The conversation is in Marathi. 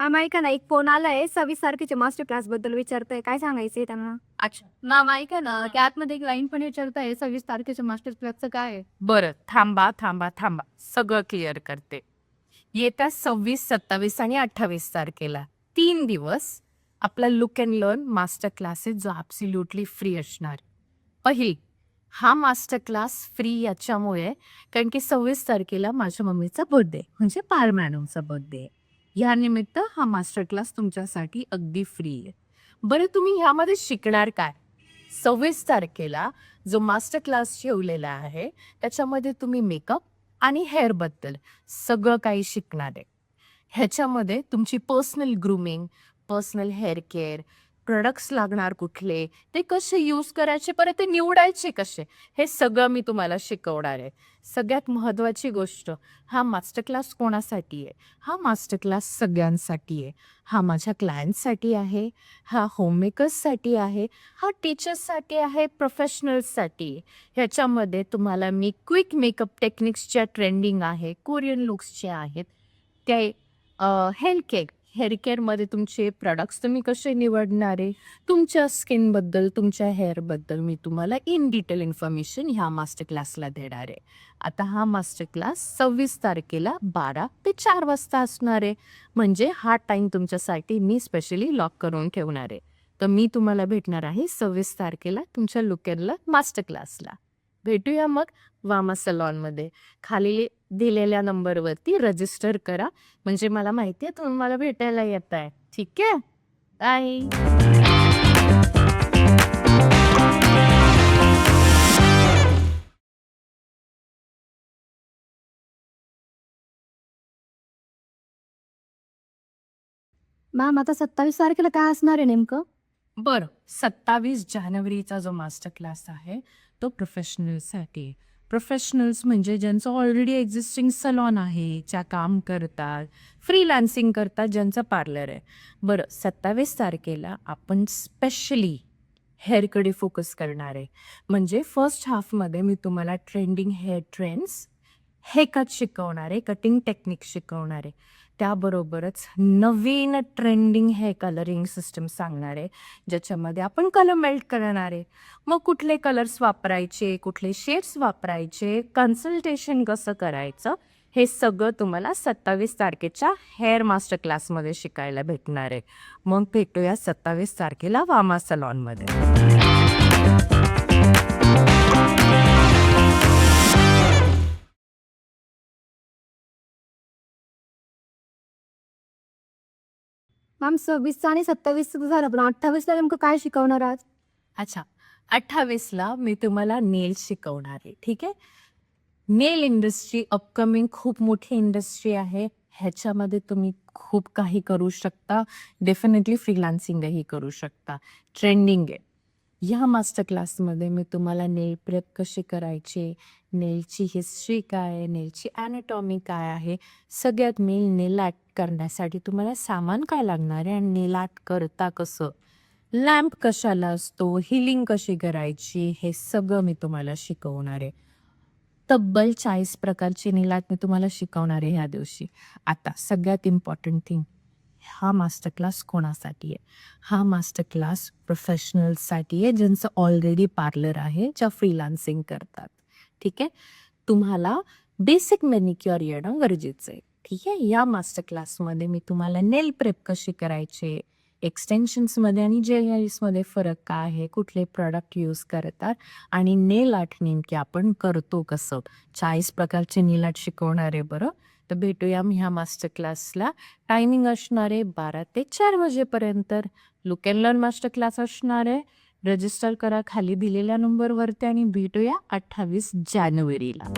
ऐका ना, एक फोन आलाय 26 तारखेच्या मास्टर क्लास बद्दल विचारतोय. काय सांगायचंय त्यांना? अच्छा. मॅम ऐका ना, की आतमध्ये एक लाईन पण विचारताय 26 तारखेच्या मास्टर क्लासचं काय आहे? बरं, थांबा. सगळं क्लिअर करते. येत्या 26, 27 आणि 28 तारखेला 3 दिवस आपला look and learn master class आहे, जो ॲब्सोल्युटली फ्री असणार. पहिली, हा मास्टर क्लास फ्री याच्यामुळे कारण की 26 तारखेला माझ्या मम्मीचा बर्थडे म्हणजे पार मॅडमचा बर्थडे. यानिमित्त हा मास्टर क्लास तुमच्यासाठी अगदी फ्री आहे. बरं, तुम्ही ह्यामध्ये शिकणार काय? 26 तारखेला जो मास्टर क्लास ठेवलेला आहे, त्याच्यामध्ये तुम्ही मेकअप आणि हेअरबद्दल सगळं काही शिकणार आहे. ह्याच्यामध्ये तुमची personal grooming, personal hair care, products लागणार कुठले, ते कसे यूज करायचे, परत ते निवडायचे कसे, हे सगळं मी तुम्हाला शिकवणार आहे. सगळ्यात महत्त्वाची गोष्ट, हा मास्टर क्लास कोणासाठी आहे? हा मास्टर क्लास सगळ्यांसाठी आहे. हा माझ्या क्लायंट्ससाठी आहे, हा होममेकर्ससाठी आहे, हा टीचर्ससाठी आहे, प्रोफेशनल्ससाठी आहे. ह्याच्यामध्ये तुम्हाला मी क्विक मेकअप टेक्निक्स ज्या ट्रेंडिंग आहे, कोरियन लुक्सचे आहेत, ते हेअर केअरमध्ये तुमचे प्रॉडक्ट्स तुम्ही कसे निवडणार आहे, तुमच्या स्किनबद्दल, तुमच्या हेअरबद्दल मी तुम्हाला इन डिटेल इन्फॉर्मेशन ह्या मास्टर क्लासला देणार आहे. आता हा मास्टर क्लास 26 तारखेला 12 ते 4 वाजता असणार आहे. म्हणजे हा टाईम तुमच्यासाठी मी स्पेशली लॉक करून ठेवणार आहे. तर मी तुम्हाला भेटणार आहे 26 तारखेला तुमच्या लुकेरला मास्टर क्लासला. भेटूया मग वामा सलॉनमध्ये. खाली दिलेल्या नंबरवरती रजिस्टर करा, म्हणजे मला माहिती आहे तुम्ही मला भेटायला येत आहे. ठीक आहे? बाय. मॅम आता 27 तारखेला काय असणार आहे नेमकं? बरं, 27 जानेवारीचा जो मास्टर क्लास आहे, तो प्रोफेशनल्ससाठी आहे. प्रोफेशनल्स म्हणजे ज्यांचं ऑलरेडी एक्झिस्टिंग सलॉन आहे, ज्या काम करतात, फ्रीलान्सिंग करतात, ज्यांचं पार्लर आहे. बरं, 27 तारखेला आपण स्पेशली हेअरकडे फोकस करणार आहे. म्हणजे फर्स्ट हाफमध्ये मी तुम्हाला trending hair trends, hair cut शिकवणार आहे, कटिंग टेक्निक शिकवणार आहे. त्याबरोबरच नवीन ट्रेंडिंग हेअर कलरिंग सिस्टम सांगणार आहे, ज्याच्यामध्ये आपण कलर मेल्ट करणार आहे. मग कुठले कलर्स वापरायचे, कुठले शेड्स वापरायचे, कन्सल्टेशन कसं करायचं, हे सगळं तुम्हाला 27 तारखेच्या हेअर मास्टर क्लासमध्ये शिकायला भेटणार आहे. मग भेटूया 27 तारखेला वामा सलॉनमध्ये. मॅम 26चं आणि 27चं झालं, पण 28ला नेमकं काय शिकवणार आज? अच्छा, 28ला मी तुम्हाला नेल शिकवणार आहे. ठीक आहे? नेल इंडस्ट्री अपकमिंग खूप मोठी इंडस्ट्री आहे. ह्याच्यामध्ये तुम्ही खूप काही करू शकता. डेफिनेटली फ्रीलान्सिंगही करू शकता. ट्रेंडिंग आहे. ह्या मास्टर क्लासमध्ये मी तुम्हाला नेल प्रेप कशी करायची, नेलची हिस्ट्री काय आहे, नेलची ॲनाटॉमी काय आहे, सगळ्यात मेन नेल आर्ट करण्यासाठी तुम्हाला सामान काय लागणार आहे आणि नेल आर्ट करता कसं, लॅम्प कशाला असतो, हिलिंग कशी करायची, हे सगळं मी तुम्हाला शिकवणार आहे. तब्बल 40 प्रकारची नेल आर्ट मी तुम्हाला शिकवणार आहे ह्या दिवशी. आता सगळ्यात इम्पॉर्टंट थिंग, हा मास्टर क्लास कोणासाठी आहे? हा मास्टर क्लास प्रोफेशनल्ससाठी आहे, ज्यांचं ऑलरेडी पार्लर आहे, ज्या फ्रीलान्सिंग करतात. ठीक आहे? तुम्हाला बेसिक मॅनिक्युअर येणं गरजेचं आहे. ठीक आहे? या मास्टर क्लासमध्ये मी तुम्हाला नेल प्रेप कशी करायचे, एक्सटेन्शन्समध्ये आणि ज्वेलरीजमध्ये फरक काय आहे, कुठले प्रॉडक्ट यूज करतात आणि नेल आर्ट नेमके आपण करतो कसं, 40 प्रकारचे नेल आर्ट शिकवणार आहे. बरं, तर भेटूया मी ह्या मास्टर क्लासला. टायमिंग असणार आहे 12 ते 4 वाजेपर्यंत. Look and learn master class असणार आहे. रजिस्टर करा खाली दिलेल्या नंबरवरती आणि भेटूया 28 जानेवारीला.